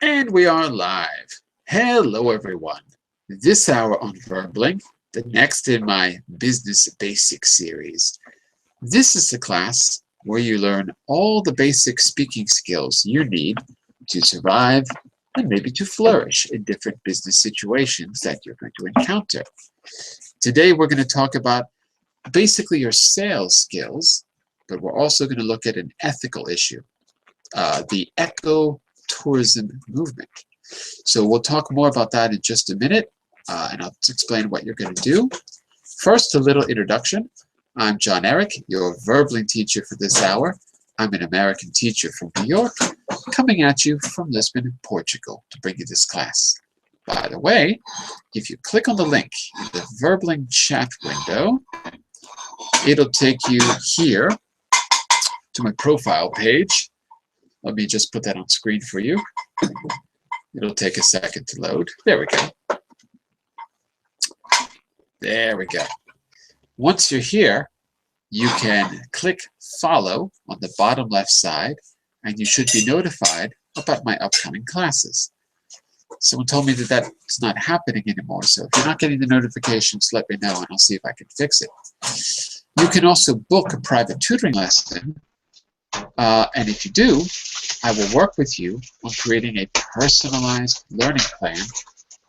And we are live. Hello, everyone. This hour on Verbling, the next in my Business Basics series. This is the class where you learn all the basic speaking skills you need to survive and maybe to flourish in different business situations that you're going to encounter. Today, we're going to talk about basically your sales skills, but we're also going to look at an ethical issue, the ecotourism movement. So we'll talk more about that in just a minute, and I'll explain what you're going to do. First, a little introduction. I'm John Eric, your Verbling teacher for this hour. I'm an American teacher from New York, coming at you from Lisbon, Portugal, to bring you this class. By the way, if you click on the link in the Verbling chat window, it'll take you here to my profile page. Let me just put that on screen for you. It'll take a second to load. There we go. There we go. Once you're here, you can click follow on the bottom left side, and you should be notified about my upcoming classes. Someone told me that that's not happening anymore, so if you're not getting the notifications, let me know and I'll see if I can fix it. You can also book a private tutoring lesson, and if you do, I will work with you on creating a personalized learning plan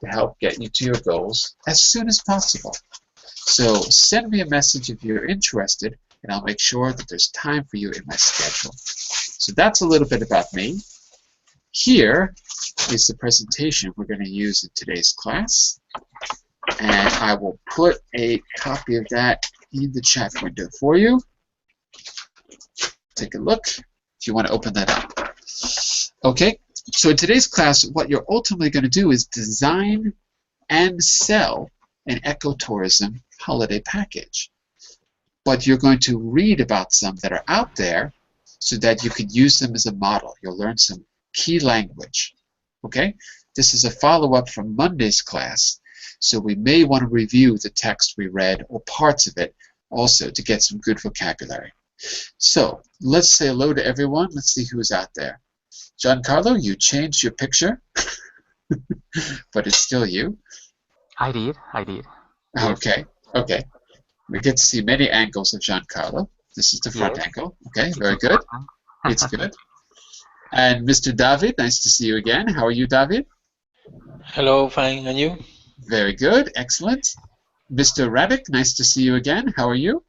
to help get you to your goals as soon as possible. So send me a message if you're interested, and I'll make sure that there's time for you in my schedule. So that's a little bit about me. Here is the presentation we're going to use in today's class, and I will put a copy of that in the chat window for you. Take a look if you want to open that up. Okay, so in today's class, what you're ultimately going to do is design and sell an ecotourism holiday package. But you're going to read about some that are out there so that you can use them as a model. You'll learn some key language. Okay, this is a follow-up from Monday's class, so we may want to review the text we read or parts of it also to get some good vocabulary. So let's say hello to everyone. Let's see who's out there. Giancarlo, you changed your picture, but it's still you. I did. Okay, okay. We get to see many angles of Giancarlo. This is the front angle. Okay, very good. It's good. And Mr. David, nice to see you again. How are you, David? Hello, fine. And you? Very good. Excellent. Mr. Radek, nice to see you again. How are you?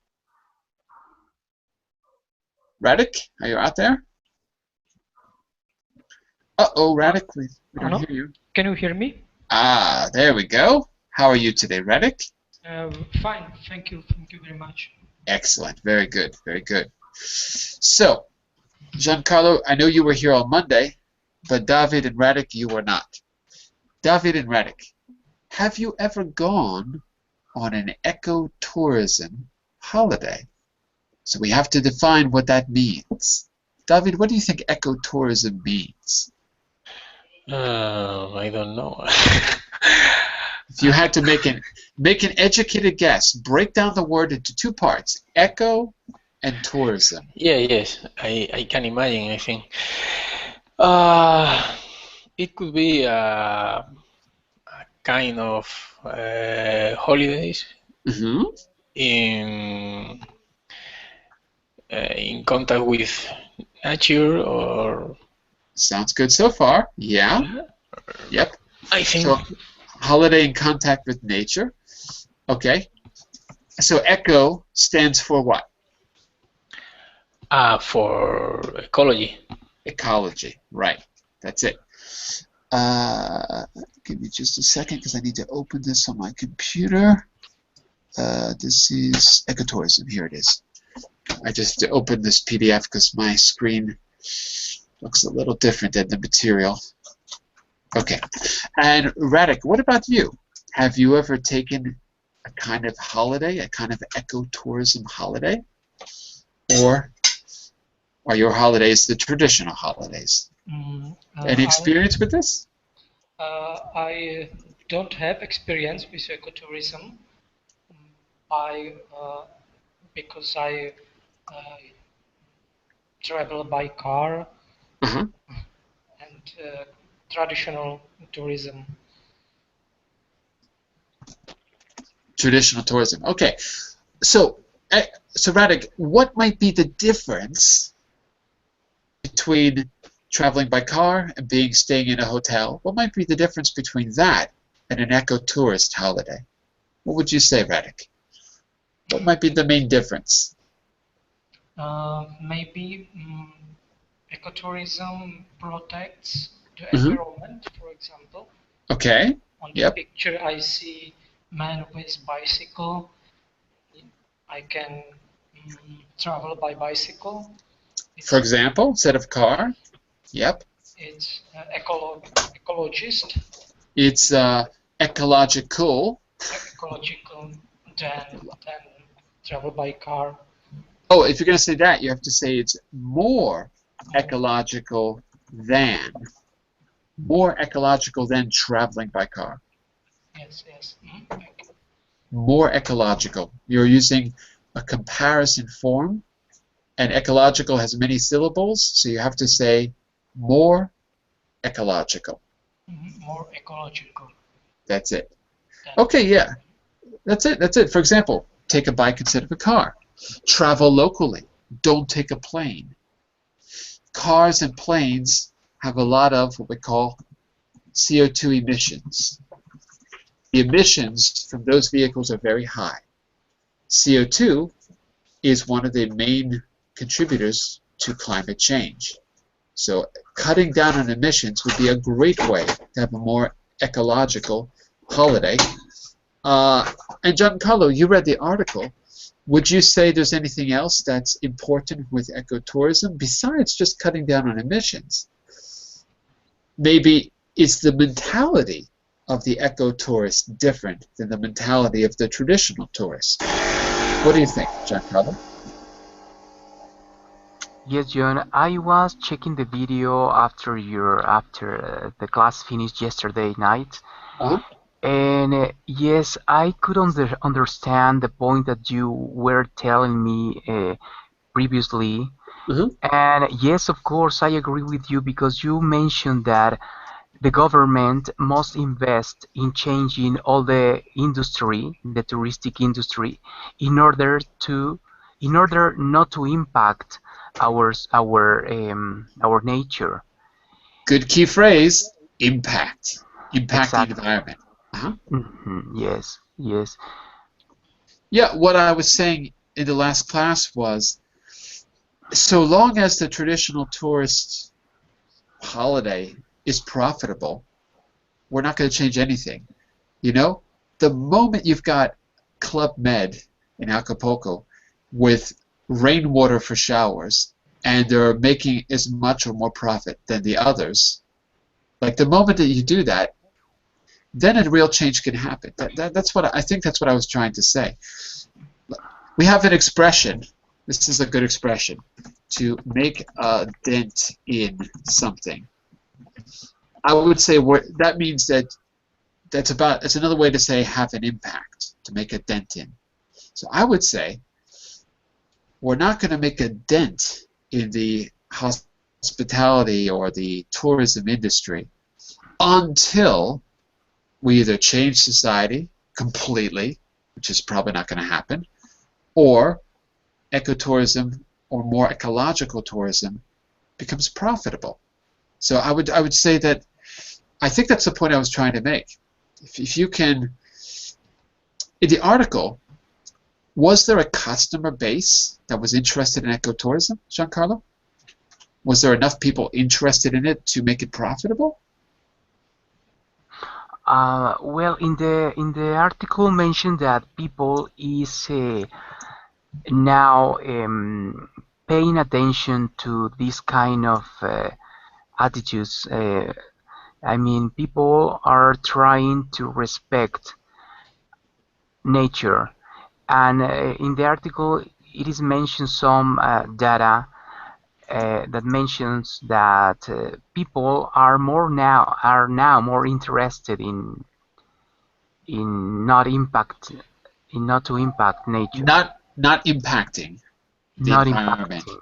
Radek, are you out there? Uh-oh, Radek, we don't hear you. Can you hear me? Ah, there we go. How are you today, Radek? Fine, thank you very much. Excellent, very good, very good. So, Giancarlo, I know you were here on Monday, but David and Radek, you were not. David and Radek, have you ever gone on an ecotourism holiday? So we have to define what that means. David, what do you think ecotourism means? I don't know. If you had to make an educated guess, break down the word into two parts, eco and tourism. Yes, I can imagine, I think. It could be a kind of holidays in contact with nature, or... Sounds good so far. Yeah. Yep. I think... So, holiday in contact with nature. Okay. So eco stands for what? For ecology. Ecology, right. That's it. Give me just a second because I need to open this on my computer. This is ecotourism. Here it is. I just opened this PDF because my screen looks a little different than the material. Okay. And Radek, what about you? Have you ever taken a kind of holiday, a kind of ecotourism holiday? Or are your holidays the traditional holidays? Any experience with this? I don't have experience with ecotourism. I because I travel by car Uh-huh. and traditional tourism. Traditional tourism. Okay. So, so Radek, what might be the difference between traveling by car and staying in a hotel? What might be the difference between that and an ecotourist holiday? What would you say, Radek? What might be the main difference? Maybe ecotourism protects the Mm-hmm. environment, for example. Okay. On the Yep. picture, I see man with bicycle. I can travel by bicycle. For example, instead of car. Yep. It's ecologist. It's ecological. Ecological than travel by car. Oh, if you're going to say that, you have to say it's more ecological than traveling by car. Yes, yes. Thank you. More ecological. You're using a comparison form, and ecological has many syllables, so you have to say more ecological. More ecological. That's it. Okay, yeah. That's it. That's it. For example, take a bike instead of a car. Travel locally. Don't take a plane. Cars and planes have a lot of what we call CO2 emissions. The emissions from those vehicles are very high. CO2 is one of the main contributors to climate change. So cutting down on emissions would be a great way to have a more ecological holiday. And Giancarlo, you read the article. Would you say there's anything else that's important with ecotourism besides just cutting down on emissions? Maybe is the mentality of the ecotourist different than the mentality of the traditional tourist? What do you think, Giancarlo? Yes, John. I was checking the video after the class finished yesterday night, Uh-huh. and yes, I could understand the point that you were telling me previously. Uh-huh. And yes, of course, I agree with you because you mentioned that the government must invest in changing all the industry, the touristic industry, in order to, in order not to impact our nature. Good key phrase, impact. Impact the Exactly. environment. Uh-huh. Yes, yes. Yeah, what I was saying in the last class was, so long as the traditional tourist holiday is profitable, we're not going to change anything. You know, the moment you've got Club Med in Acapulco with rainwater for showers, and they're making as much or more profit than the others, like the moment that you do that, then a real change can happen. That's what I think. That's what I was trying to say. We have an expression. This is a good expression to make a dent in something. I would say that means that it's another way to say have an impact, to make a dent in. So I would say we're not going to make a dent in the hospitality or the tourism industry until we either change society completely, which is probably not going to happen, or ecotourism or more ecological tourism becomes profitable. So I would say that I think that's the point I was trying to make. If you can, in the article, was there a customer base that was interested in ecotourism, Giancarlo? Was there enough people interested in it to make it profitable? Well, in the article mentioned that people is now paying attention to this kind of attitudes. I mean, people are trying to respect nature, and in the article it is mentioned some data that mentions that people are now more interested in not to impact nature. Not not impacting the Not environment. impacting,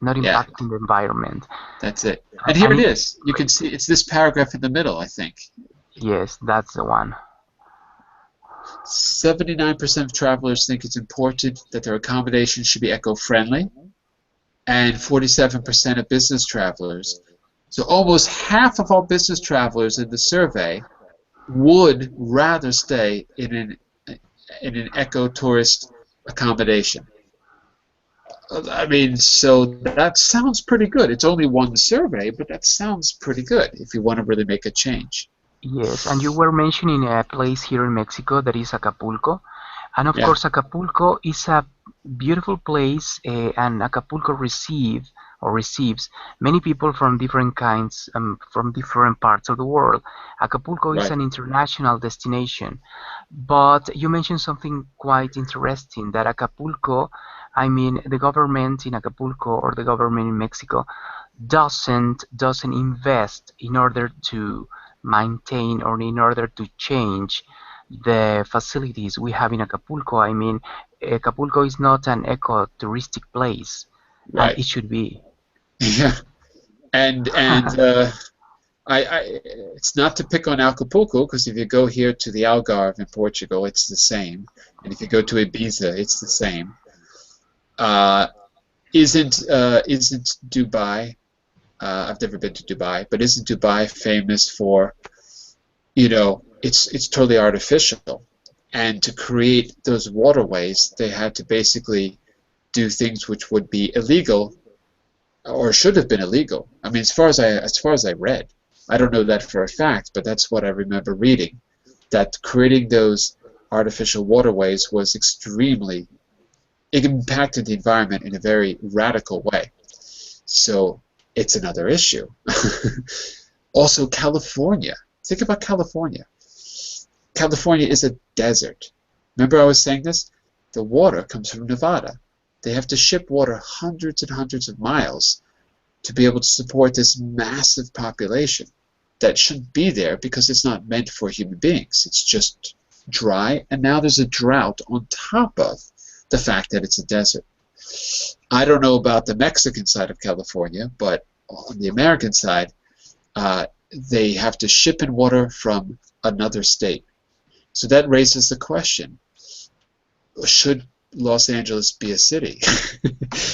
not Yeah, impacting the environment. that's it. And here And it is. You can see it's this paragraph in the middle, I think. yes, that's the one. 79% of travelers think it's important that their accommodation should be eco-friendly, and 47% of business travelers. So almost half of all business travelers in the survey would rather stay in an eco-tourist accommodation. I mean, so that sounds pretty good. It's only one survey, but that sounds pretty good if you want to really make a change. Yes, and you were mentioning a place here in Mexico that is Acapulco. And of Yeah, course, Acapulco is a beautiful place, and Acapulco receives many people from different kinds, from different parts of the world. Acapulco is right. an international destination, but you mentioned something quite interesting that Acapulco, I mean, the government in Acapulco or the government in Mexico doesn't invest in order to maintain or in order to change the facilities we have in Acapulco. I mean, Acapulco is not an eco-touristic place, and Right. it should be. Yeah. And it's not to pick on Acapulco, because if you go here to the Algarve in Portugal, it's the same, and if you go to Ibiza, it's the same. Uh, isn't Dubai? I've never been to Dubai, but isn't Dubai famous for, it's totally artificial, and to create those waterways, they had to basically do things which would be illegal or should have been illegal. I mean, as far as I read, I don't know that for a fact, but that's what I remember reading. That creating those artificial waterways was extremely, it impacted the environment in a very radical way. So it's another issue. Also, California. Think about California. California is a desert. Remember I was saying this? The water comes from Nevada. They have to ship water hundreds and hundreds of miles to be able to support this massive population that shouldn't be there because it's not meant for human beings. It's just dry, and now there's a drought on top of the fact that it's a desert. I don't know about the Mexican side of California, but on the American side, they have to ship in water from another state. So that raises the question, should Los Angeles be a city?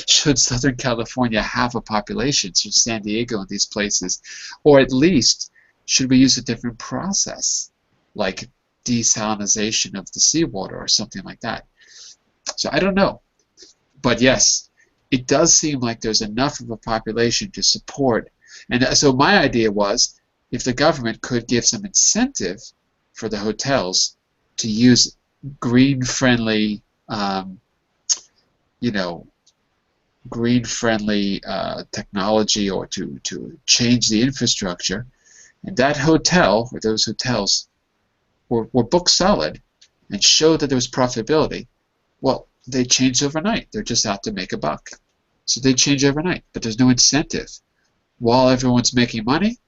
Should Southern California have a population? Should San Diego and these places? Or at least, should we use a different process, like desalinization of the seawater or something like that? So I don't know. But yes, it does seem like there's enough of a population to support. And so my idea was, if the government could give some incentive for the hotels to use green-friendly, green-friendly technology, or to change the infrastructure, and that hotel or those hotels were booked solid and showed that there was profitability, well, they changed overnight. They're just out to make a buck. So they change overnight, but there's no incentive. While everyone's making money,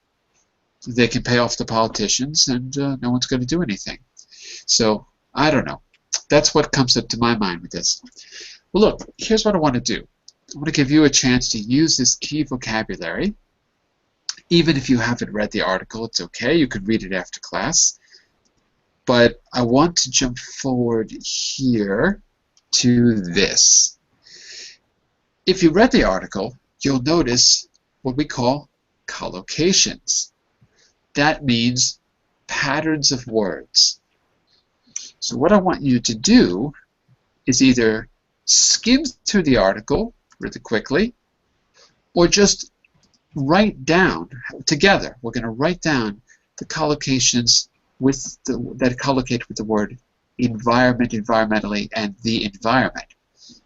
they can pay off the politicians, and no one's going to do anything. So I don't know. That's what comes up to my mind with this. Well, look, here's what I want to do. I want to give you a chance to use this key vocabulary. Even if you haven't read the article, it's okay. You can read it after class. But I want to jump forward here to this. If you read the article, you'll notice what we call collocations. That means patterns of words. So what I want you to do is either skim through the article really quickly, or just write down together. We're going to write down the collocations that collocate with the word environment, environmentally, and the environment.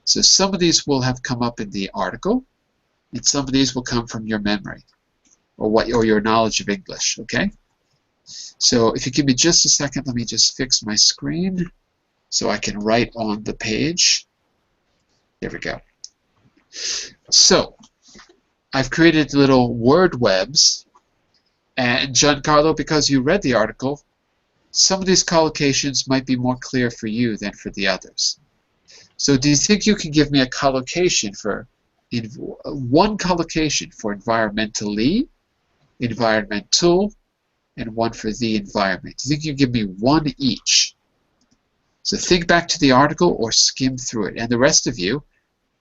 So some of these will have come up in the article, and some of these will come from your memory or your knowledge of English. Okay? So if you give me just a second, let me just fix my screen so I can write on the page. There we go. So I've created little word webs, and Giancarlo, because you read the article, some of these collocations might be more clear for you than for the others. So do you think you can give me a collocation for one collocation for environmentally, environmental, and one for the environment? Do you think you can give me one each? So think back to the article or skim through it. And the rest of you,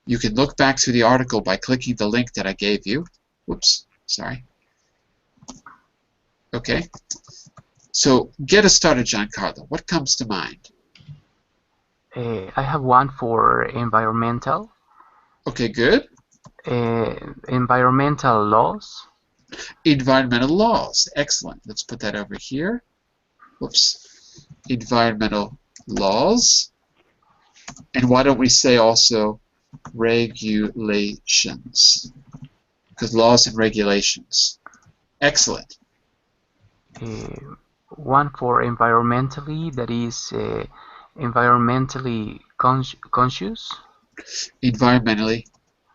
you can look back through the article by clicking the link that I gave you. Whoops, sorry. Okay. So get us started, Giancarlo. What comes to mind? I have one for environmental. Okay, good. Environmental laws. Environmental laws. Excellent. Let's put that over here. Whoops. Environmental laws. And why don't we say also regulations? Because laws and regulations. Excellent. One for environmentally, that is environmentally conscious. Environmentally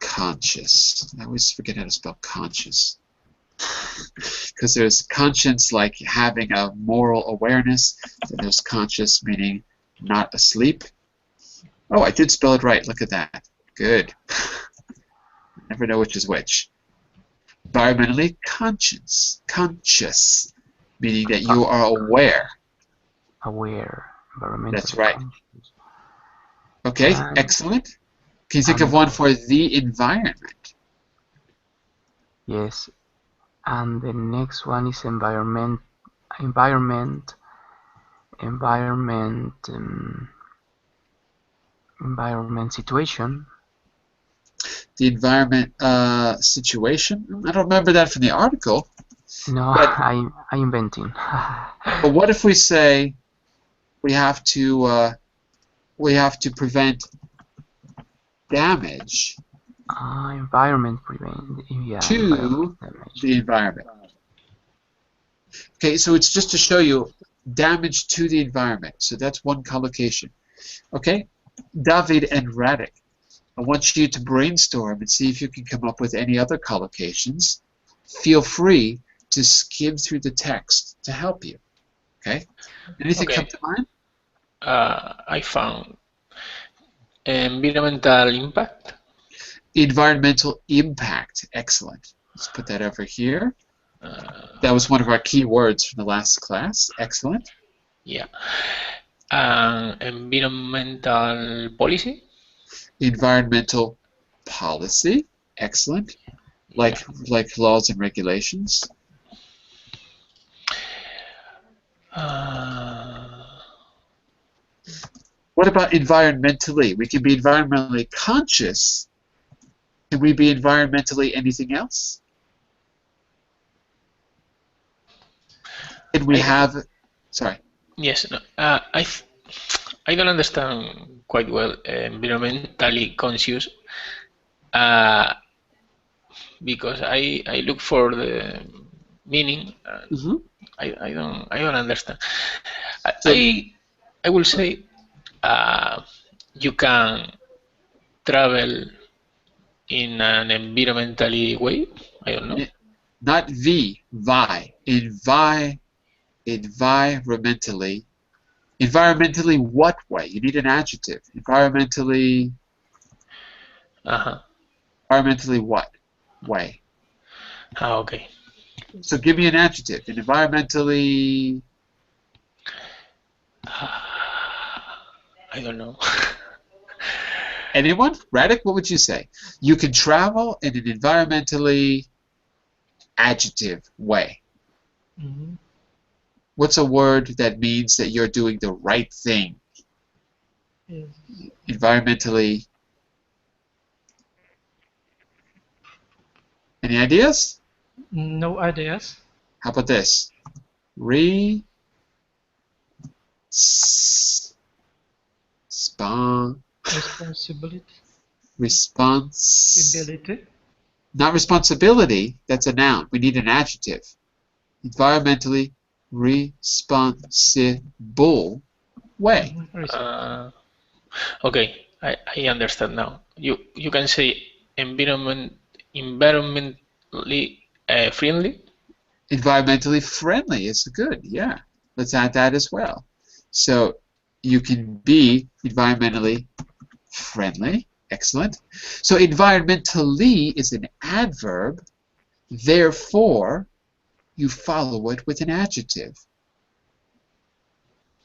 conscious. I always forget how to spell conscious. Because there's conscience like having a moral awareness, and there's conscious meaning not asleep. Oh, I did spell it right. Look at that. Good. Never know which is which. Environmentally conscious, meaning that you are aware. Aware. Environmentally That's right. conscious. Okay, excellent. Can you think of one for the environment? Yes. And the next one is environment situation. The environment situation? I don't remember that from the article. No, but, I'm inventing. But what if we say we have to prevent damage environment prevent, yeah, to environment damage. the environment? Okay, so it's just to show you damage to the environment. So that's one collocation. Okay, David and Radek, I want you to brainstorm and see if you can come up with any other collocations. Feel free to skim through the text to help you. Okay? Anything come to mind? I found environmental impact. Environmental impact. Excellent. Let's put that over here. That was one of our key words from the last class. Excellent. Yeah. Environmental policy. Environmental policy. Excellent. Like laws and regulations. What about environmentally? We can be environmentally conscious. Can we be environmentally anything else? Can we have... Sorry. Yes. No, I don't understand quite well environmentally conscious because I look for the meaning. I don't understand. I will say you can travel in an environmentally way. I don't know. Not environmentally. Environmentally what way? You need an adjective. Environmentally. Environmentally what way? Okay. So give me an adjective. An environmentally. I don't know. Anyone? Radek, what would you say? You can travel in an environmentally adjective way. What's a word that means that you're doing the right thing? Yes. Environmentally. Any ideas? No ideas. How about this? Responsibility. Not responsibility, that's a noun. We need an adjective. Environmentally responsible way. Okay, I understand now. You can say environmentally friendly. Environmentally friendly is good, yeah. Let's add that as well. So you can be environmentally friendly. Excellent. So environmentally is an adverb. Therefore, you follow it with an adjective.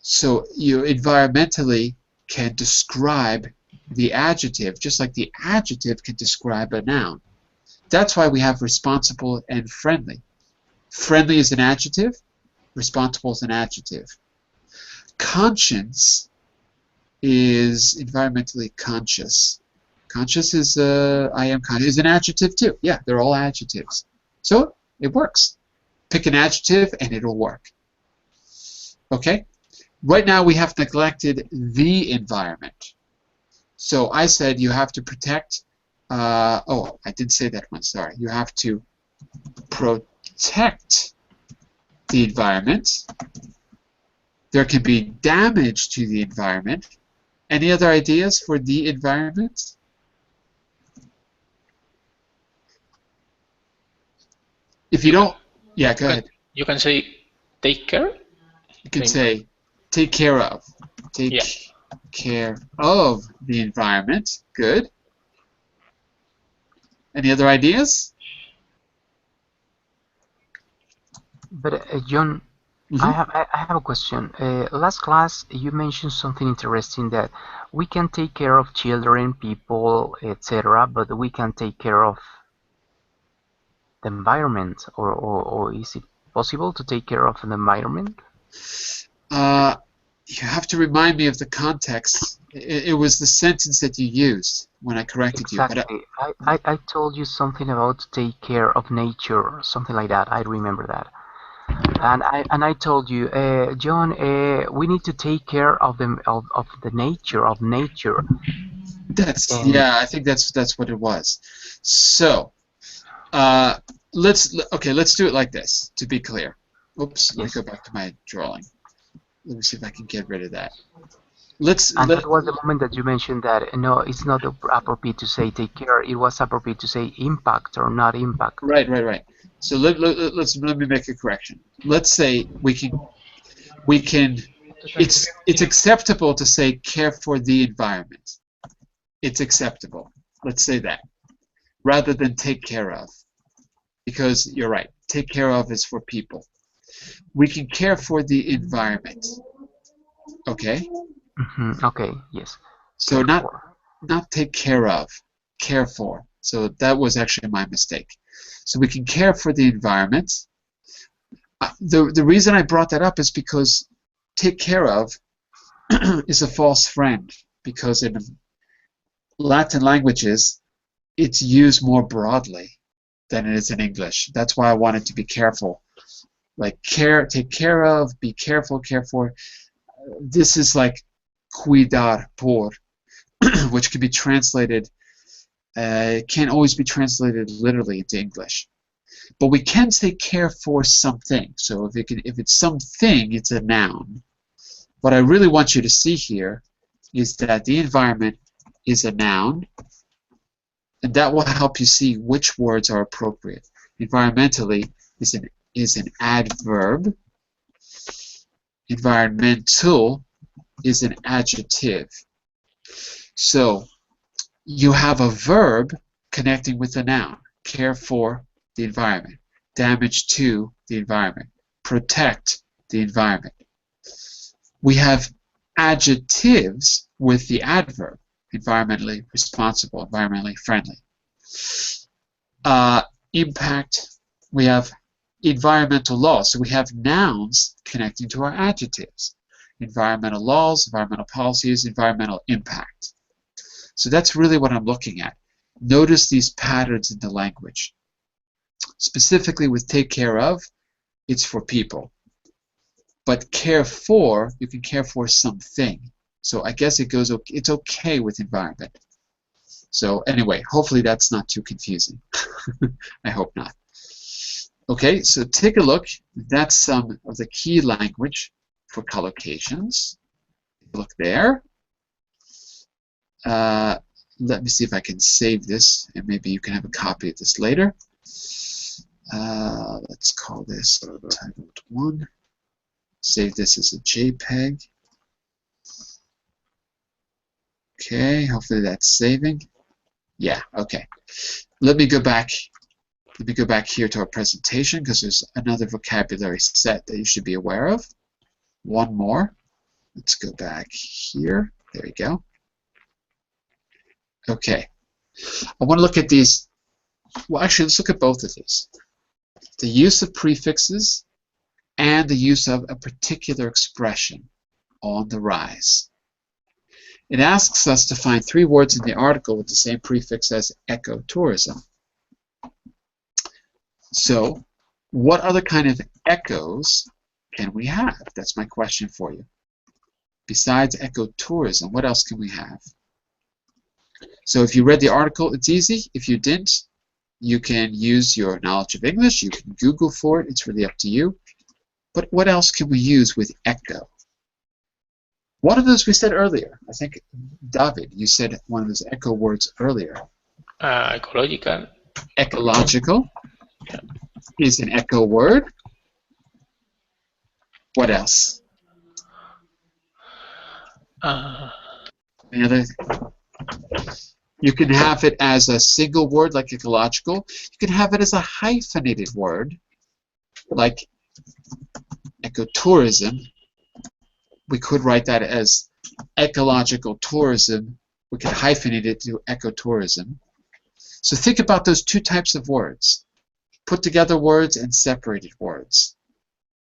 So you environmentally can describe the adjective, just like the adjective can describe a noun. That's why we have responsible and friendly. Friendly is an adjective. Responsible is an adjective. Conscience is environmentally conscious. Conscious is I am conscious is an adjective too. Yeah, they're all adjectives. So it works. Pick an adjective and it'll work. Okay? Right now we have neglected the environment. So I said you have to protect, oh, I did say that one, sorry. You have to protect the environment. There can be damage to the environment. Any other ideas for the environment? If you don't, yeah, go ahead. You can say take care. You can say take care of. Take care of the environment. Good. Any other ideas? But John, I have a question. Last class you mentioned something interesting, that we can take care of children, people, etc., but we can take care of the environment, or is it possible to take care of the environment? You have to remind me of the context. It was the sentence that you used when I corrected you. Exactly. I told you something about take care of nature, something like that. I remember that. And I told you, John, we need to take care of the nature. Yeah, I think that's what it was. So let's do it like this to be clear. Oops, let me go back to my drawing. Let me see if I can get rid of that. That was the moment that you mentioned that no, it's not appropriate to say take care. It was appropriate to say impact or not impact. Right. So let me make a correction. Let's say we can. It's acceptable to say care for the environment. It's acceptable. Let's say that, rather than take care of, because you're right. Take care of is for people. We can care for the environment. Okay. Okay. Yes. So not take care of, care for. So that was actually my mistake. So we can care for the environment. The reason I brought that up is because take care of is a false friend, because in Latin languages it's used more broadly than it is in English. That's why I wanted to be careful. Like take care of, be careful, care for. This is like cuidar por, which can be translated, can't always be translated literally into English. But we can say care for something. So if it's something, it's a noun. What I really want you to see here is that the environment is a noun, and that will help you see which words are appropriate. Environmentally is an adverb. Environmental is an adjective. So you have a verb connecting with a noun. Care for the environment. Damage to the environment. Protect the environment. We have adjectives with the adverb. Environmentally responsible, environmentally friendly. Impact, we have environmental laws. So we have nouns connecting to our adjectives. Environmental laws, environmental policies, environmental impact. So that's really what I'm looking at. Notice these patterns in the language. Specifically with take care of, it's for people. But care for, you can care for something. So I guess it's okay with environment. So anyway, hopefully that's not too confusing. I hope not. Okay, so take a look. That's some of the key language for collocations. Look there. Let me see if I can save this, and maybe you can have a copy of this later. Let's call this Untitled 1. Save this as a JPEG. Okay, hopefully that's saving. Yeah, okay. Let me go back. Let me go back here to our presentation because there's another vocabulary set that you should be aware of. One more. Let's go back here. There we go. Okay. I want to look at these. Well, actually, let's look at both of these. The use of prefixes and the use of a particular expression on the rise. It asks us to find 3 words in the article with the same prefix as ecotourism. So, what other kind of echoes can we have? That's my question for you. Besides ecotourism, what else can we have? So if you read the article, it's easy. If you didn't, you can use your knowledge of English. You can Google for it. It's really up to you. But what else can we use with echo? One of those we said earlier. I think, David, you said one of those echo words earlier. Ecological. Ecological is an echo word. What else? Any other? You can have it as a single word like ecological. You can have it as a hyphenated word like ecotourism. We could write that as ecological tourism. We could hyphenate it to ecotourism. So think about those 2 types of words. Put together words and separated words.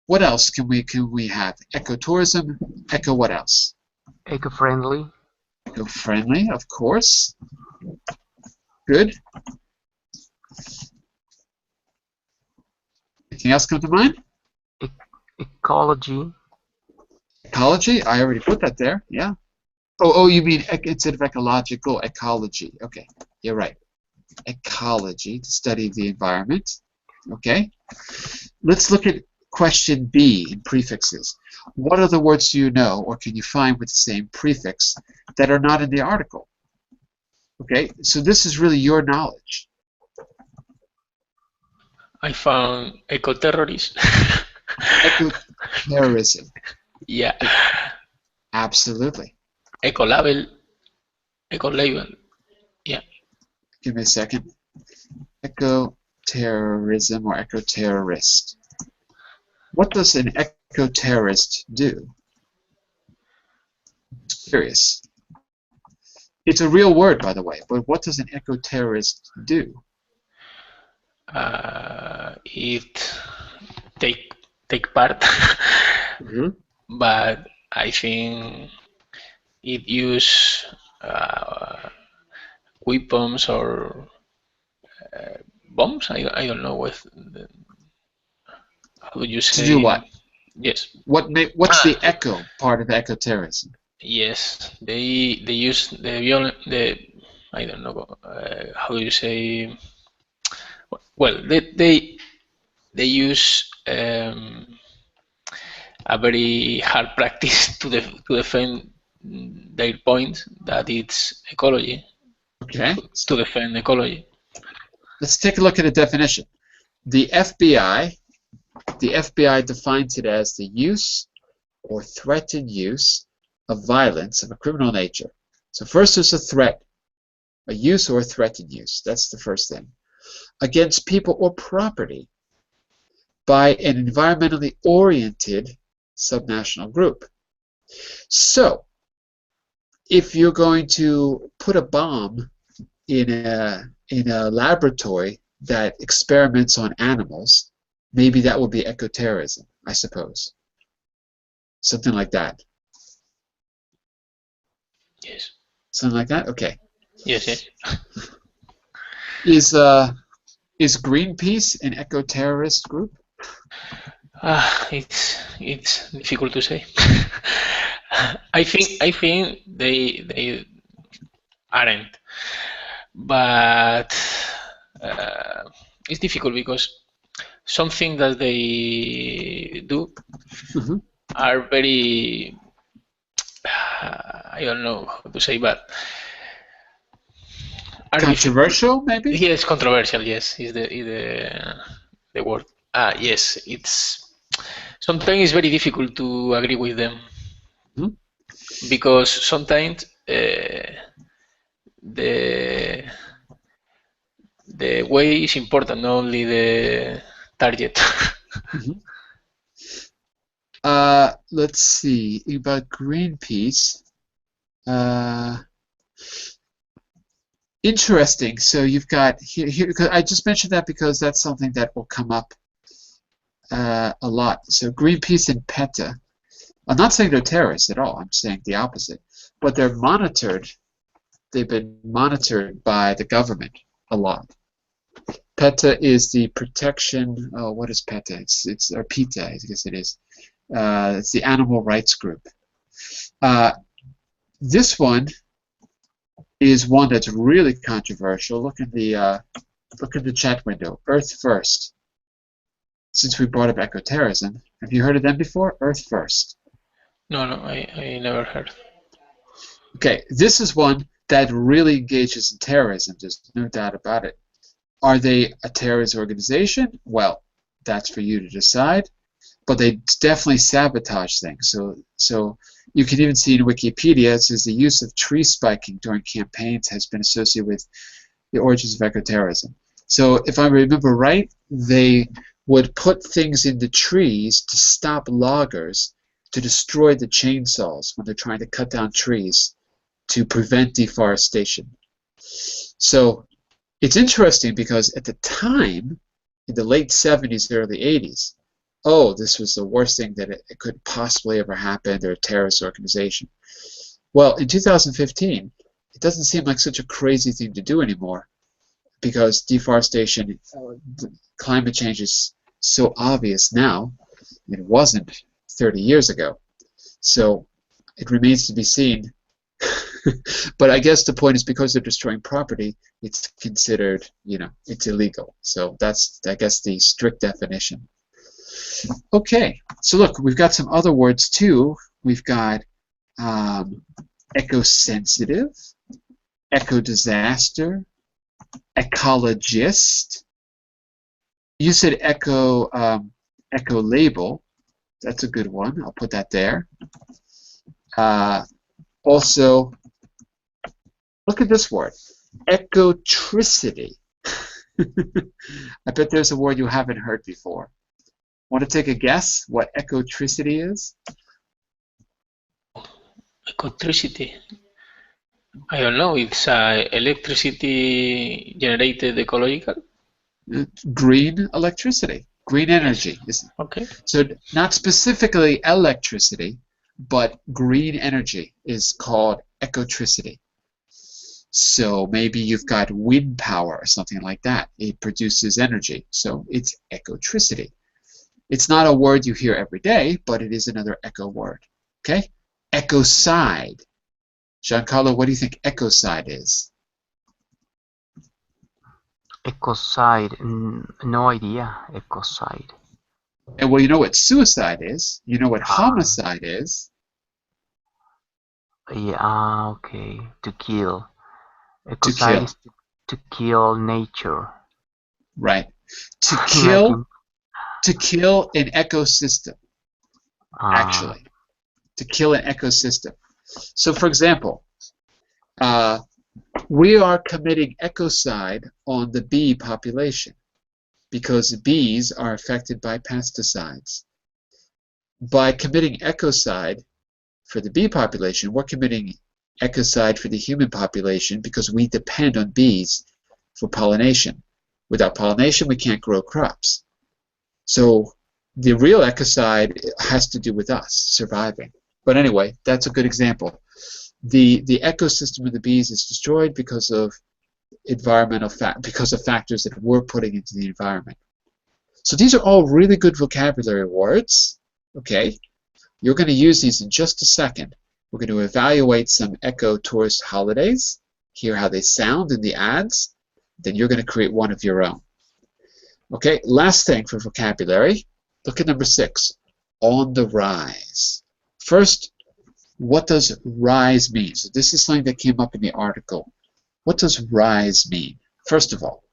What else can we have? Ecotourism, eco what else? Eco-friendly. Eco-friendly, of course. Good. Anything else come to mind? Ecology. Ecology, I already put that there, yeah. Oh, you mean instead of ecological, ecology. Okay, you're right. Ecology, to study the environment. Okay. Let's look at question B in prefixes. What other words do you know or can you find with the same prefix that are not in the article? Okay, so this is really your knowledge. I found eco-terrorist. Eco-terrorism. Yeah. Absolutely. Eco-label. Eco-label. Yeah. Give me a second. Eco-terrorism or eco-terrorist. What does an eco-terrorist do? Curious. It's a real word, by the way, but what does an eco-terrorist do? It take part, but I think it use weapons or bombs. I don't know what. How would you say? To do what? Yes. What's the echo part of eco-terrorism? Yes, they use the I don't know how do you say. Well, they use a very hard practice to defend their point that it's ecology. Okay. To defend ecology. Let's take a look at a definition. The FBI defines it as the use or threatened use of violence of a criminal nature. So first there's a threat, a use or a threatened use. That's the first thing. Against people or property by an environmentally oriented subnational group. So if you're going to put a bomb in a laboratory that experiments on animals, maybe that would be ecoterrorism, I suppose. Something like that. Yes. Something like that? Okay. Yes. Is Greenpeace an eco-terrorist group? It's difficult to say. I think they aren't, but it's difficult because something that they do are very I don't know how to say, but controversial, maybe? Yes, controversial. Yes, is the word. Yes, it's sometimes it's very difficult to agree with them because sometimes the way is important, not only the target. Mhm. Let's see about Greenpeace. Interesting. So you've got here because I just mentioned that because that's something that will come up a lot. So Greenpeace and PETA. I'm not saying they're terrorists at all. I'm saying the opposite. But they're monitored. They've been monitored by the government a lot. PETA is the protection. Oh, what is PETA? It's or PETA, I guess it is. It's the animal rights group. This one is one that's really controversial. Look at the chat window. Earth First. Since we brought up ecotourism, have you heard of them before? Earth First. No, I never heard. Okay, this is one that really engages in terrorism. There's no doubt about it. Are they a terrorist organization? Well, that's for you to decide. But they definitely sabotage things. So you can even see in Wikipedia it says the use of tree spiking during campaigns has been associated with the origins of ecoterrorism. So if I remember right, they would put things in the trees to stop loggers to destroy the chainsaws when they're trying to cut down trees to prevent deforestation. So it's interesting because at the time, in the late 70s, early 80s, oh, this was the worst thing that it could possibly ever happen. They're a terrorist organization. Well, in 2015, it doesn't seem like such a crazy thing to do anymore because deforestation, climate change is so obvious now. It wasn't 30 years ago. So it remains to be seen. But I guess the point is because they're destroying property, it's considered, it's illegal. So that's, I guess, the strict definition. Okay, so look, we've got some other words too. We've got eco-sensitive, eco-disaster, ecologist. You said eco-label. That's a good one. I'll put that there. Also, look at this word, ecotricity. I bet there's a word you haven't heard before. Want to take a guess what ecotricity is? Electricity. I don't know. It's electricity generated ecological. Green electricity, green energy. Okay. So not specifically electricity, but green energy is called ecotricity. So maybe you've got wind power or something like that. It produces energy, so it's ecotricity. It's not a word you hear every day, but it is another eco word. Okay? Ecocide. Giancarlo, what do you think ecocide is? Ecocide, no idea. Ecocide. And well, you know what suicide is. You know what homicide is. Yeah, okay. To kill. To Ecocide kill. is to kill nature. Right. To Like kill. To kill an ecosystem. Actually, to kill an ecosystem. So, for example, we are committing ecocide on the bee population because bees are affected by pesticides. By committing ecocide for the bee population, we're committing ecocide for the human population because we depend on bees for pollination. Without pollination, we can't grow crops. So the real ecocide has to do with us surviving. But anyway, that's a good example. The ecosystem of the bees is destroyed because of factors that we're putting into the environment. So these are all really good vocabulary words. Okay, you're going to use these in just a second. We're going to evaluate some eco-tourist holidays, hear how they sound in the ads, then you're going to create one of your own. Okay, last thing for vocabulary. Look at number 6, on the rise. First, what does rise mean? So this is something that came up in the article. What does rise mean? First of all,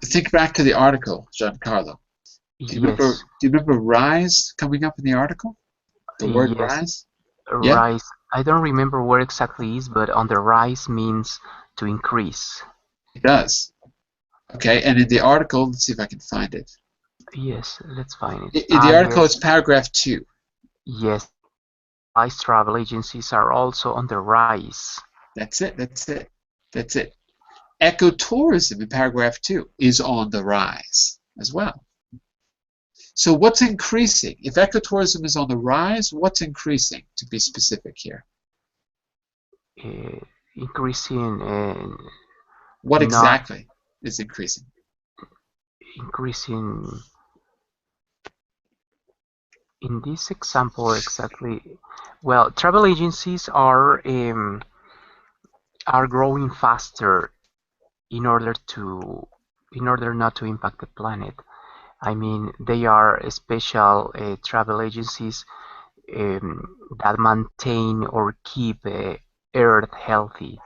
think back to the article, Giancarlo. Do you remember rise coming up in the article? The word Yes. rise? Rise. I don't remember where exactly is, but on the rise means to increase. It does. Okay, and in the article, let's see if I can find it. Yes, let's find it. In the article, Yes, it's paragraph 2. yes. Rise travel agencies are also on the rise. That's it. That's it. That's it. Ecotourism in paragraph 2 is on the rise as well. So what's increasing? If ecotourism is on the rise, what's increasing, to be specific here? Increasing, What not exactly is increasing? increasing. In this example, exactly. Well, travel agencies are growing faster in order not to impact the planet. I mean, they are special travel agencies that maintain or keep Earth healthy.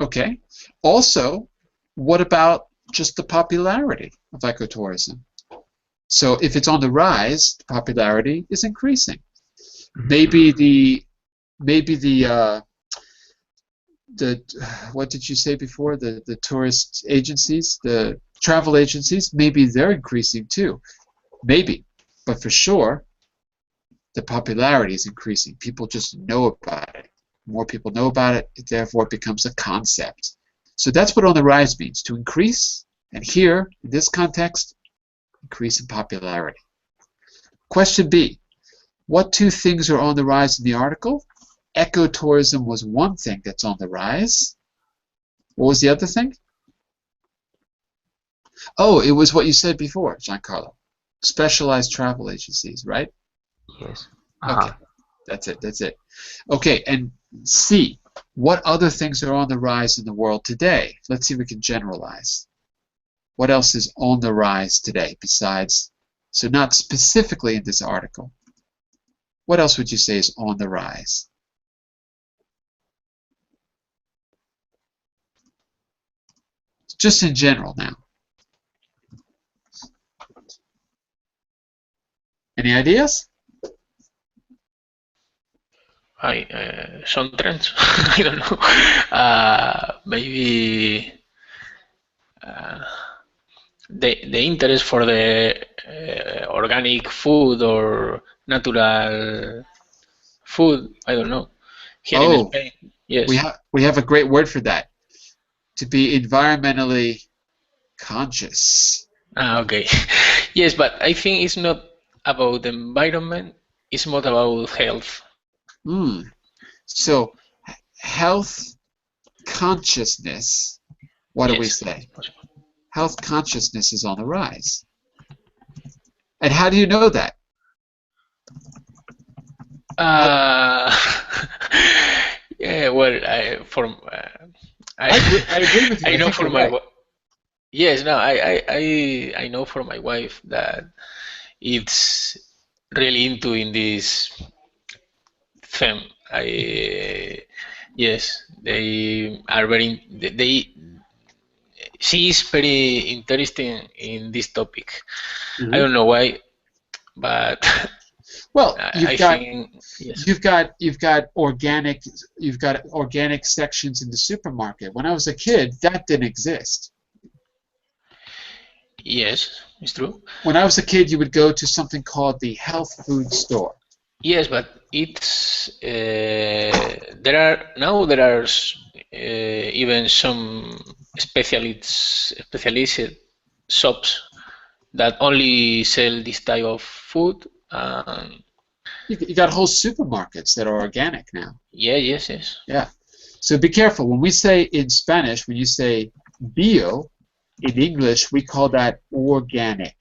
Okay. Also, what about just the popularity of ecotourism? So if it's on the rise, the popularity is increasing. Maybe the what did you say before? The tourist agencies, the travel agencies, maybe they're increasing too. Maybe. But for sure, the popularity is increasing. People just know about it. More people know about it, therefore it becomes a concept. So that's what on the rise means, to increase, and here, in this context, increase in popularity. Question B, what two things are on the rise in the article? Ecotourism was one thing that's on the rise. What was the other thing? Oh, it was what you said before, Giancarlo. Specialized travel agencies, right? Yes. Okay, that's it, that's it. Okay, and C, what other things are on the rise in the world today? Let's see if we can generalize. What else is on the rise today besides, so not specifically in this article. What else would you say is on the rise? Just in general now. Any ideas? Some trends. I don't know. Maybe the interest for the organic food or natural food. I don't know. Here in Oh, Spain, yes. we have a great word for that. To be environmentally conscious. Okay. Yes, but I think it's not about the environment. It's more about health. So health consciousness, what do we Yes. say? Health consciousness is on the rise. And how do you know that? Yeah. Well, I I agree with you. I I know think for you're my right. yes. No, I know for my wife that it's really into in this theme. Yes, they are very they she is very interesting in this topic. I don't know why, but Well, I think yes. you've got organic sections in the supermarket. When I was a kid, that didn't exist. Yes, it's true. When I was a kid, you would go to something called the health food store. Yes, but it's there are even some specialized shops that only sell this type of food. You got whole supermarkets that are organic now. Yeah, yes, yes. Yeah. So be careful. When we say in Spanish, when you say bio, in English, we call that organic.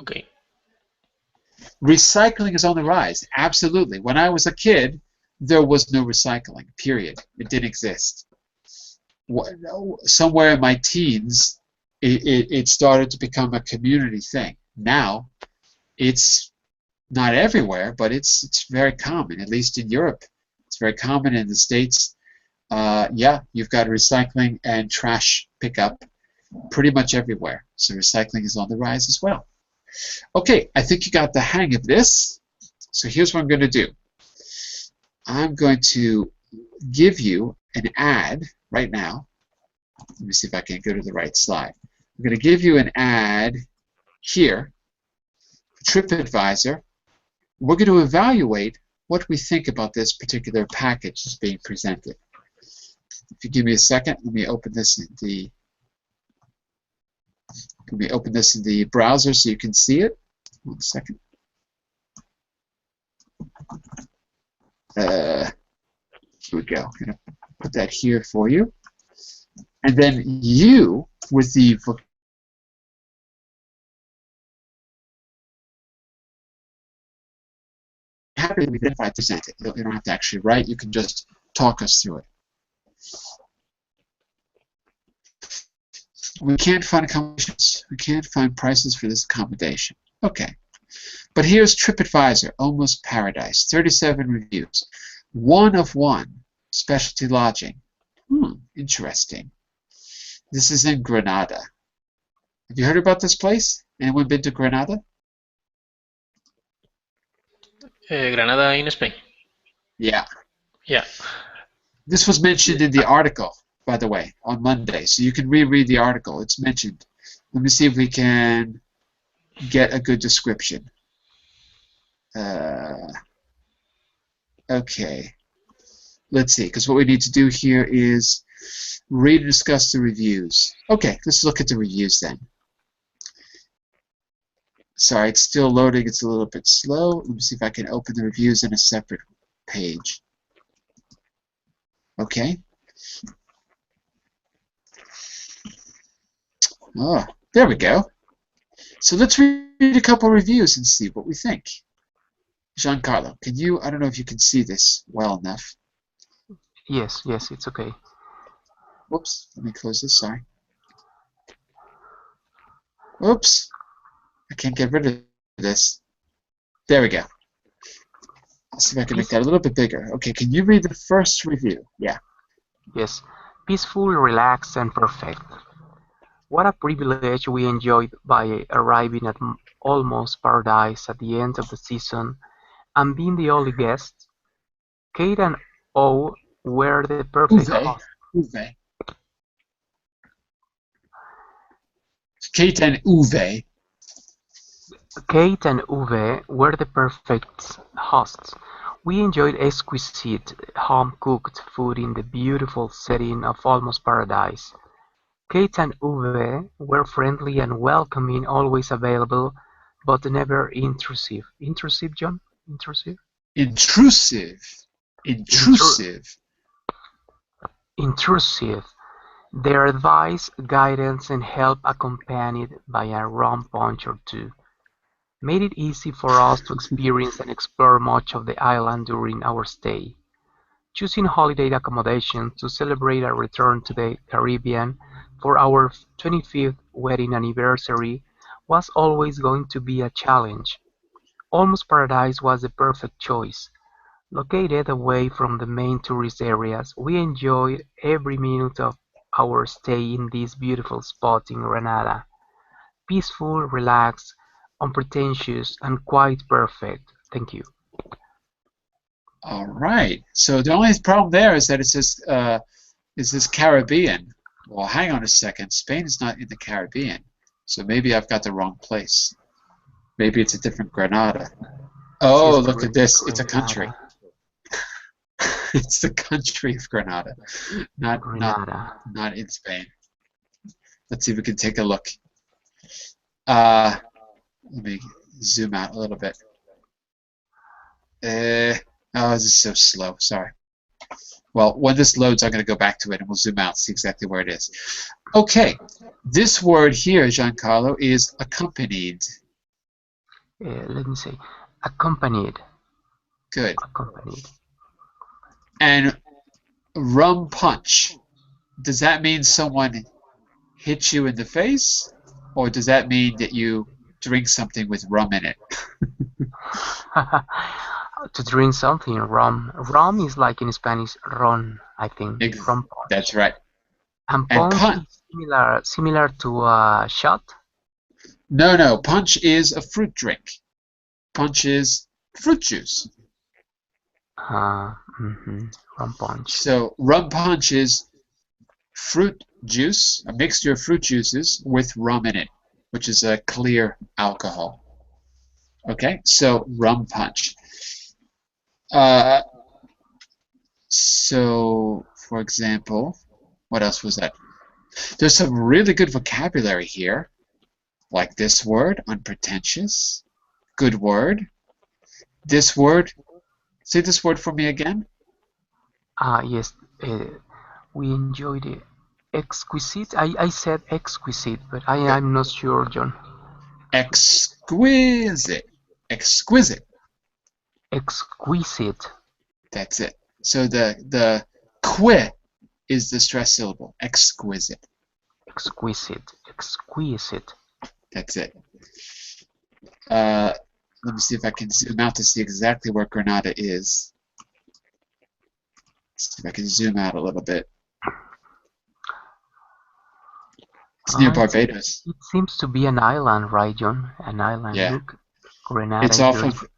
Okay. Recycling is on the rise. Absolutely. When I was a kid, there was no recycling, period. It didn't exist. Somewhere in my teens, it started to become a community thing. Now, it's not everywhere, but it's very common, at least in Europe. It's very common in the States. Yeah, you've got recycling and trash pickup pretty much everywhere. So recycling is on the rise as well. Okay, I think you got the hang of this. So here's what I'm going to do. I'm going to give you an ad right now. Let me see if I can go to the right slide. I'm going to give you an ad here, TripAdvisor. We're going to evaluate what we think about this particular package that's being presented. If you give me a second, let me open this in the browser so you can see it. 1 second. Here we go. I'm going to put that here for you. And then you, with the happy with it if I present it. You don't have to actually write. You can just talk us through it. We can't find accommodations. We can't find prices for this accommodation. Okay. But here's TripAdvisor, Almost Paradise, 37 reviews. 1 of 1, specialty lodging. Interesting. This is in Granada. Have you heard about this place? Anyone been to Granada? Granada in Spain. Yeah. Yeah. This was mentioned in the article, by the way, on Monday. So you can reread the article. It's mentioned. Let me see if we can get a good description. Okay. Let's see, because what we need to do here is read and discuss the reviews. Okay, let's look at the reviews then. Sorry, it's still loading. It's a little bit slow. Let me see if I can open the reviews in a separate page. Okay. Oh, there we go. So let's read a couple reviews and see what we think. Giancarlo, can you, I don't know if you can see this well enough. Yes, it's okay. Whoops, let me close this, sorry. Whoops, I can't get rid of this. There we go. Let's see if I can make that a little bit bigger. Okay, can you read the first review? Yeah. Yes. Peaceful, relaxed, and perfect. What a privilege we enjoyed by arriving at Almost Paradise at the end of the season and being the only guests. Kate and O were the perfect hosts. Kate and Uwe. Kate and Uwe were the perfect hosts. We enjoyed exquisite, home-cooked food in the beautiful setting of Almost Paradise. Kate and Uwe were friendly and welcoming, always available, but never intrusive. Intrusive, John? Intrusive? Intrusive. Their advice, guidance, and help, accompanied by a rum punch or two, made it easy for us to experience and explore much of the island during our stay. Choosing holiday accommodation to celebrate our return to the Caribbean for our 25th wedding anniversary was always going to be a challenge. Almost Paradise was the perfect choice. Located away from the main tourist areas, we enjoyed every minute of our stay in this beautiful spot in Granada. Peaceful, relaxed, unpretentious, and quite perfect. Thank you. All right. So the only problem there is that it says Caribbean. Well, hang on a second. Spain is not in the Caribbean, so maybe I've got the wrong place. Maybe it's a different Granada. Oh, look at this. It's a country. It's the country of Granada, not in Spain. Let's see if we can take a look. Let me zoom out a little bit. Oh, this is so slow. Sorry. Well, when this loads, I'm going to go back to it and we'll zoom out, see exactly where it is. Okay. This word here, Giancarlo, is accompanied. Let me say, accompanied. Good. Accompanied. And rum punch. Does that mean someone hits you in the face? Or does that mean that you drink something with rum in it? To drink something, rum. Rum is like in Spanish, ron, I think. Rum punch. That's right. And punch is similar to a shot? No. Punch is a fruit drink. Punch is fruit juice. Rum punch. So rum punch is fruit juice, a mixture of fruit juices with rum in it, which is a clear alcohol. Okay, so rum punch. So, for example, what else was that? There's some really good vocabulary here, like this word, unpretentious. Good word. This word, say this word for me again. Yes, we enjoyed it. Exquisite. I said exquisite, but I'm not sure, John. Exquisite. Exquisite. Exquisite. That's it. So the qui is the stress syllable. Exquisite. Exquisite. Exquisite. That's it. Let me see if I can zoom out to see exactly where Grenada is. Let's see if I can zoom out a little bit. It's near Barbados. It seems to be an island, right, John? An island. Yeah. Look, Grenada. It's off of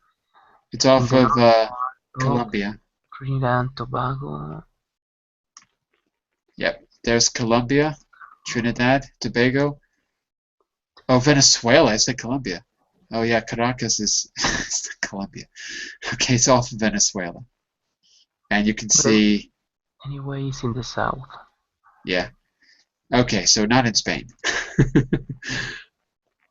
Colombia. Trinidad and Tobago. Yep. There's Colombia, Trinidad, Tobago. Oh, Venezuela. I said Colombia. Oh yeah, Caracas is Colombia. Okay, it's off of Venezuela. And you can see. Anyway, it's in the south. Yeah. Okay, so not in Spain.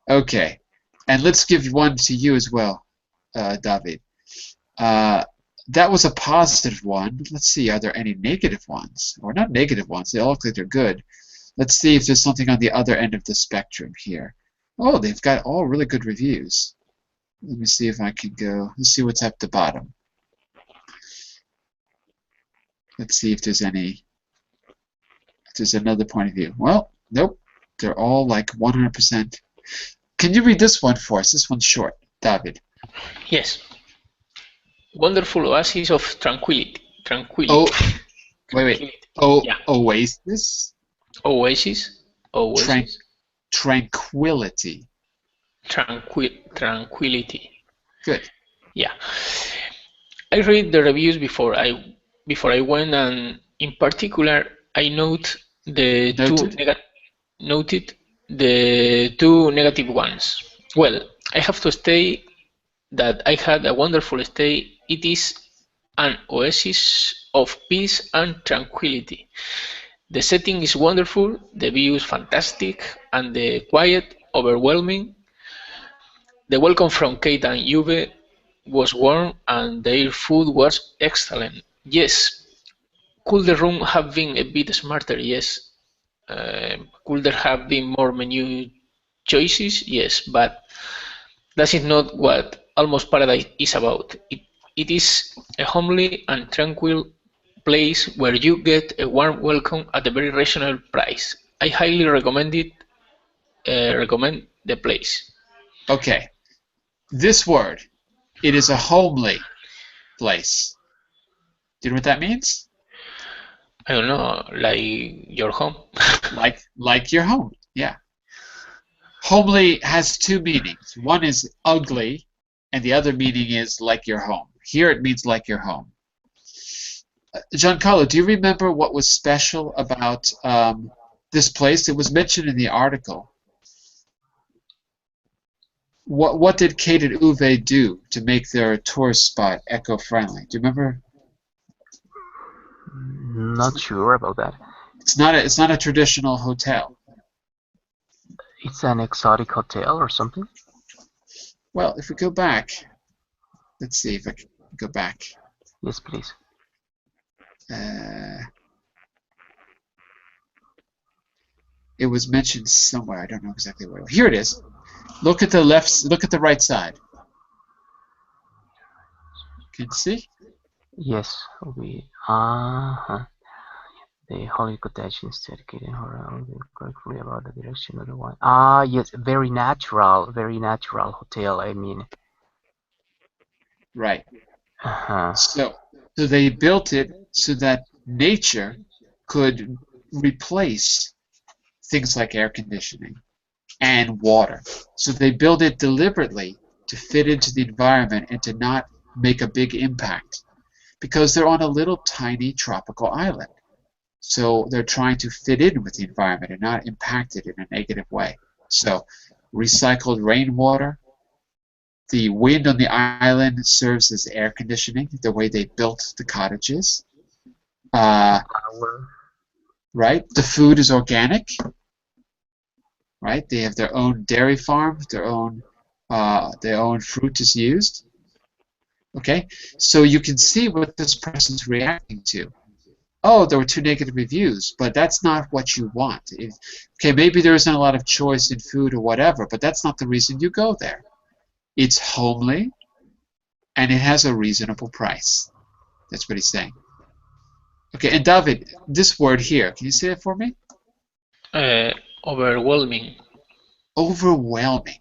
Okay, and let's give one to you as well, David. That was a positive one. Let's see, are there any negative ones? Or not negative ones, they all look like they're good. Let's see if there's something on the other end of the spectrum here. Oh, they've got all really good reviews. Let me see if I can go. Let's see what's at the bottom. Let's see if there's any. If there's another point of view. Well, nope. They're all like 100%. Can you read this one for us? This one's short, David. Yes. Wonderful oasis of tranquility. Oh, wait. Oh, yeah. Oasis? Oasis. Tranquility. Tranquility. Good. Yeah. I read the reviews before I went, and in particular, I noted the two negative ones. Well, I have to say that I had a wonderful stay. It is an oasis of peace and tranquility. The setting is wonderful, the view is fantastic, and the quiet overwhelming. The welcome from Kate and Uwe was warm, and their food was excellent. Yes. Could the room have been a bit smarter? Yes. Could there have been more menu choices? Yes, but that is not what Almost Paradise is about. It is a homely and tranquil place where you get a warm welcome at a very reasonable price. I highly recommend the place. Okay. This word, it is a homely place. Do you know what that means? I don't know, like your home. like your home, yeah. Homely has two meanings. One is ugly, and the other meaning is like your home. Here it means like your home. Giancarlo, do you remember what was special about this place? It was mentioned in the article. What did Kate and Uwe do to make their tourist spot eco-friendly? Do you remember? Not sure about that. It's not a traditional hotel. It's an exotic hotel or something? Well, if we go back, let's see if I can go back. Yes, please. It was mentioned somewhere. I don't know exactly where. Here it is. Look at the left. Look at the right side. Can you see? Yes, we. The holy cottage instead getting her correctly about the direction of the wine. Yes, very natural hotel. I mean. Right. Uh-huh. So they built it so that nature could replace things like air conditioning and water. So they built it deliberately to fit into the environment and to not make a big impact. because they're on a little tiny tropical island. So they're trying to fit in with the environment and not impact it in a negative way. So recycled rainwater. The wind on the island serves as air conditioning, the way they built the cottages. Right? The food is organic. Right? They have their own dairy farm, their own fruit is used. Okay? So you can see what this person's reacting to. Oh, there were 2 negative reviews, but that's not what you want. Okay, maybe there isn't a lot of choice in food or whatever, but that's not the reason you go there. It's homely, and it has a reasonable price. That's what he's saying. Okay, and David, this word here, can you say it for me? Overwhelming. Overwhelming.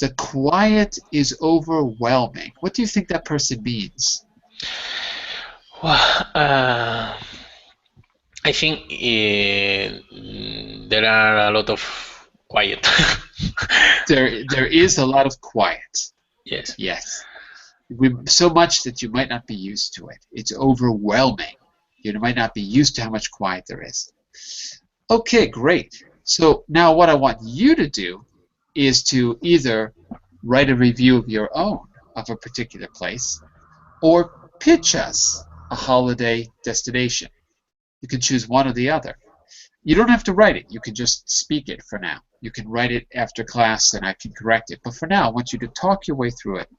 The quiet is overwhelming. What do you think that person means? Well, I think there are a lot of quiet. There is a lot of quiet. Yes. Yes. So much that you might not be used to it. It's overwhelming. You might not be used to how much quiet there is. Okay, great. So now what I want you to do is to either write a review of your own of a particular place or pitch us a holiday destination. You can choose one or the other. You don't have to write it. You can just speak it for now. You can write it after class and I can correct it. But for now, I want you to talk your way through it.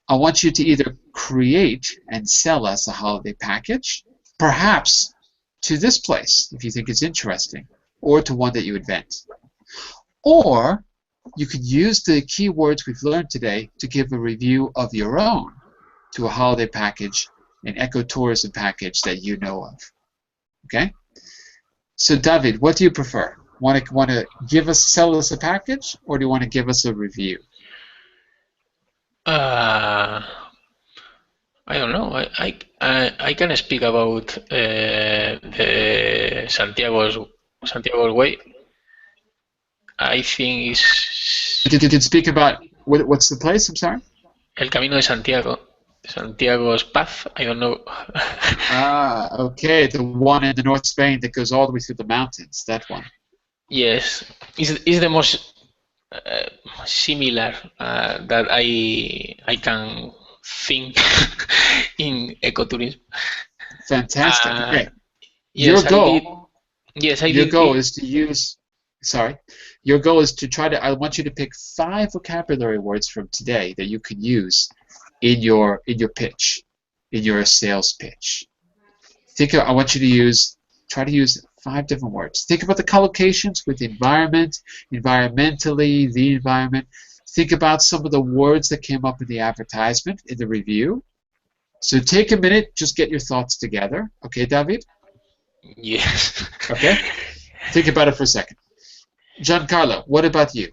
I want you to either create and sell us a holiday package, perhaps to this place if you think it's interesting, or to one that you invent. Or you could use the keywords we've learned today to give a review of your own to a holiday package, an ecotourism package that you know of. Okay? So David, what do you prefer? Want to sell us a package, or do you want to give us a review? I don't know. I can speak about the Santiago's way. I think it's. You can speak about what's the place? I'm sorry. El Camino de Santiago. Santiago's path. I don't know. Okay, the one in the North Spain that goes all the way through the mountains. That one. Yes, is the most similar that I can think in ecotourism. Fantastic. Okay. Yes, Your goal. I your did. goal is to use. Sorry. Your goal is to try to. I want you to pick 5 vocabulary words from today that you can use in your pitch, in your sales pitch. I want you to try to use 5 different words. Think about the collocations with environment, environmentally, the environment. Think about some of the words that came up in the advertisement, in the review. So take a minute, just get your thoughts together. Okay, David? Yes. Okay? Think about it for a second. Giancarlo, what about you?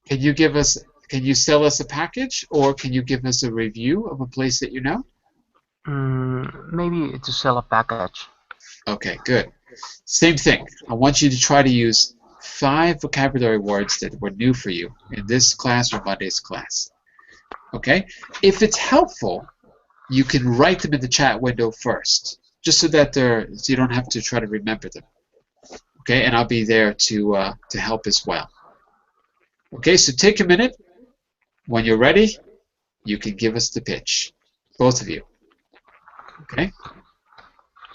Can you sell us a package, or can you give us a review of a place that you know? Maybe to sell a package. Okay, good. Same thing. I want you to try to use 5 vocabulary words that were new for you in this class or Monday's class. Okay? If it's helpful, you can write them in the chat window first, just so that so you don't have to try to remember them. Okay, and I'll be there to help as well. Okay, so take a minute. When you're ready, you can give us the pitch, both of you. Okay?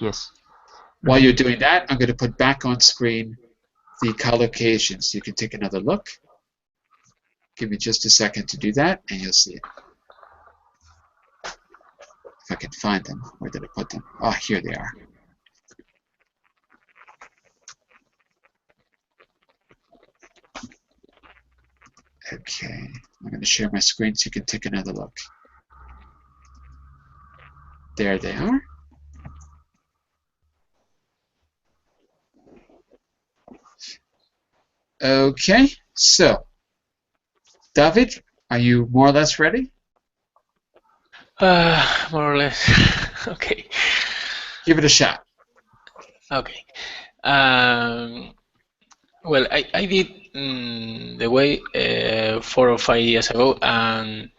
Yes. While you're doing that, I'm going to put back on screen the collocations. So you can take another look. Give me just a second to do that, and you'll see it. If I can find them. Where did I put them? Oh, here they are. Okay, I'm going to share my screen so you can take another look. There they are. Okay, so David, are you more or less ready? More or less. Okay. Give it a shot. Okay. Well, I did the way 4 or 5 years ago, and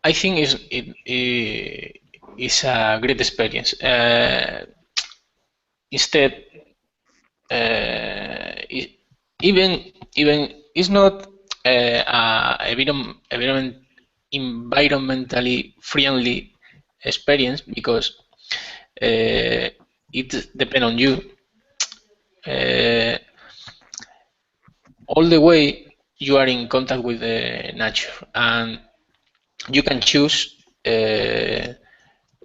I think it's a great experience. Instead, even it's not environmentally friendly experience because it depends on you. All the way you are in contact with the nature, and you can choose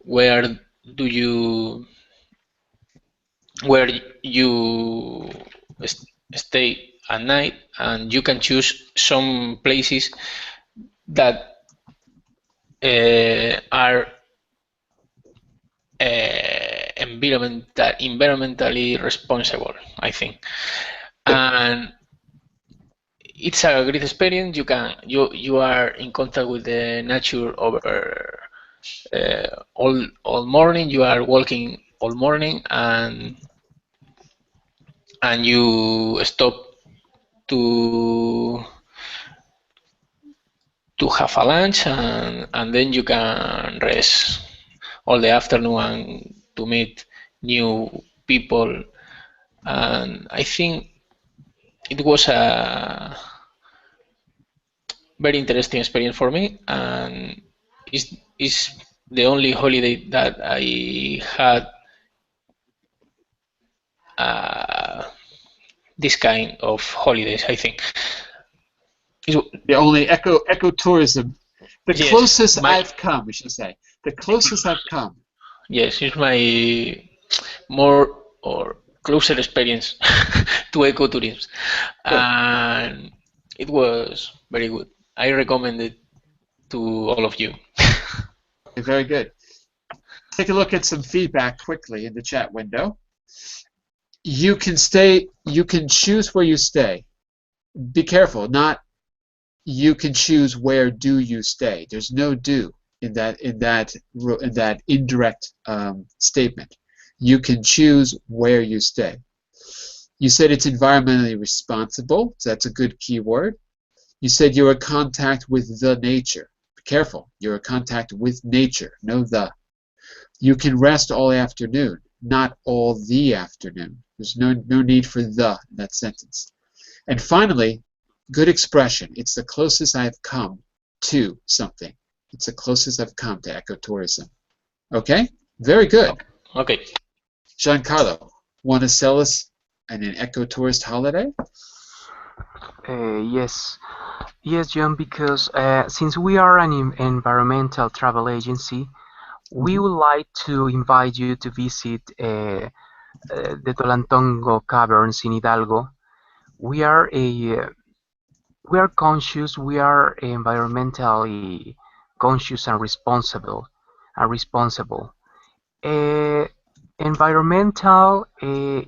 where do you where you stay at night, and you can choose some places that are environmentally responsible, I think. And it's a great experience. You are in contact with the nature over all morning. You are walking all morning, and you stop to have a lunch, and then you can rest all the afternoon and to meet new people. And I think it was a very interesting experience for me, and is the only holiday that I had this kind of holidays, I think. The only ecotourism. The Yes, closest I've come, we should say. The closest I've come. yes, it's my more or closer experience to ecotourism, and it was very good. I recommend it to all of you. Very good. Take a look at some feedback quickly in the chat window. You can choose where you stay. Be careful, not you can choose where do you stay. There's no do in that indirect statement. You can choose where you stay. You said it's environmentally responsible, so that's a good keyword. You said you're in contact with the nature. Be careful, you're in contact with nature, no the. You can rest all afternoon, not all the afternoon. There's no need for the in that sentence. And finally, good expression. It's the closest I've come to something. It's the closest I've come to ecotourism. Okay? Very good. Okay. Giancarlo, want to sell us an ecotourist holiday? Yes, John, because since we are an environmental travel agency, we would like to invite you to visit the Tolantongo Caverns in Hidalgo. We are conscious, we are environmentally conscious and responsible. Uh, environmental, the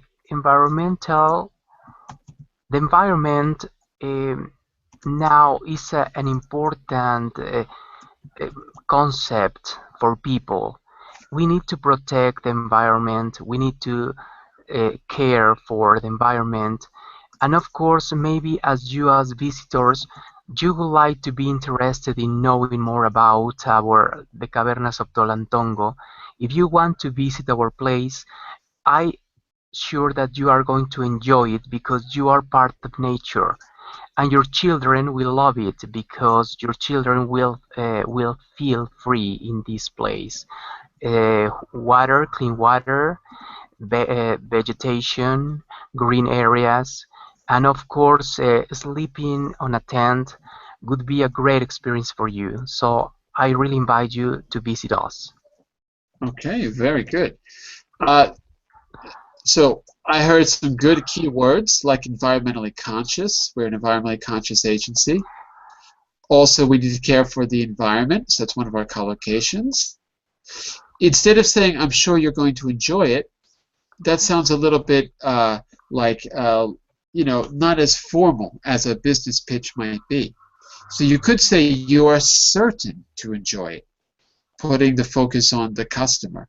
environment now is an important concept for people. We need to protect the environment. We need to care for the environment. And of course, maybe as you as visitors, you would like to be interested in knowing more about the Cavernas of Tolantongo. If you want to visit our place, I sure that you are going to enjoy it because you are part of nature, and your children will love it because your children will feel free in this place. Water, clean water, vegetation, green areas, and of course, sleeping on a tent would be a great experience for you. So I really invite you to visit us. Okay, very good. So I heard some good keywords like environmentally conscious. We're an environmentally conscious agency. Also, we need to care for the environment, so that's one of our collocations. Instead of saying, I'm sure you're going to enjoy it, that sounds a little bit not as formal as a business pitch might be. So you could say you are certain to enjoy it, putting the focus on the customer,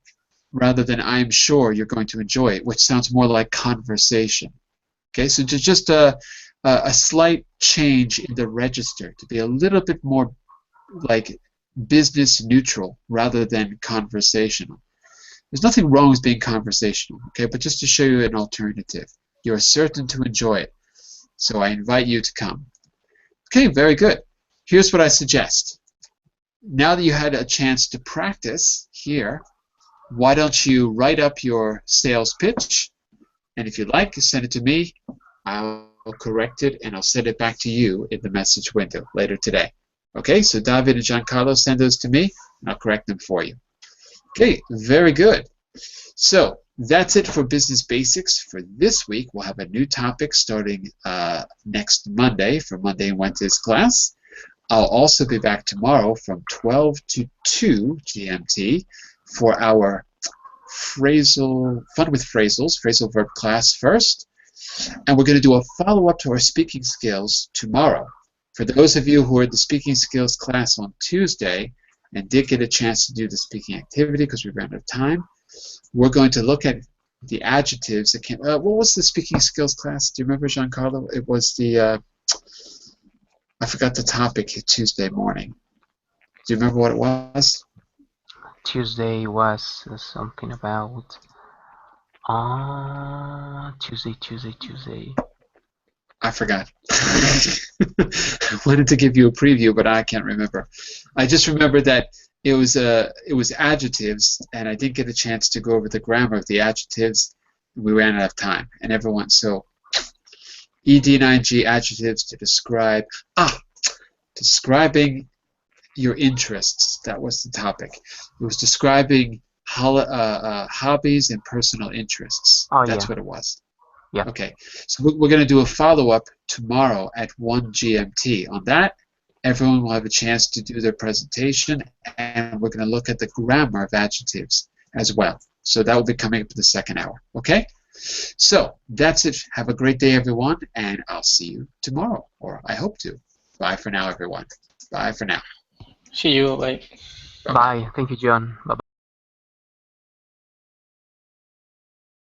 rather than I'm sure you're going to enjoy it, which sounds more like conversation. Okay, so just a slight change in the register to be a little bit more like business neutral rather than conversational. There's nothing wrong with being conversational, okay? But just to show you an alternative. You're certain to enjoy it. So I invite you to come. Okay, very good. Here's what I suggest. Now that you had a chance to practice here, why don't you write up your sales pitch? And if you'd like, send it to me. I'll correct it and I'll send it back to you in the message window later today. Okay, so David and Giancarlo, send those to me and I'll correct them for you. Okay, very good. So that's it for Business Basics for this week. We'll have a new topic starting next Monday for Monday and Wednesday's class. I'll also be back tomorrow from 12 to 2 GMT for our Fun with phrasal verb class first. And we're going to do a follow-up to our speaking skills tomorrow. For those of you who are in the speaking skills class on Tuesday and did get a chance to do the speaking activity because we ran out of time, we're going to look at the adjectives that came. What was the speaking skills class? Do you remember, Giancarlo? It was the, I forgot the topic Tuesday morning. Do you remember what it was? Tuesday was something about Tuesday. I forgot. I wanted to give you a preview, but I can't remember. I just remember that it was adjectives, and I didn't get a chance to go over the grammar of the adjectives. We ran out of time, and everyone so ed and ing adjectives to describe describing your interests. That was the topic. It was describing hobbies and personal interests. Oh, That's yeah. what it was. Yeah. Okay. So we're going to do a follow-up tomorrow at 1 GMT. On that, everyone will have a chance to do their presentation, and we're going to look at the grammar of adjectives as well. So that will be coming up in the second hour. Okay? So that's it. Have a great day, everyone, and I'll see you tomorrow, or I hope to. Bye for now, everyone. Bye for now. See you. Bye. Bye. Thank you, John. Bye.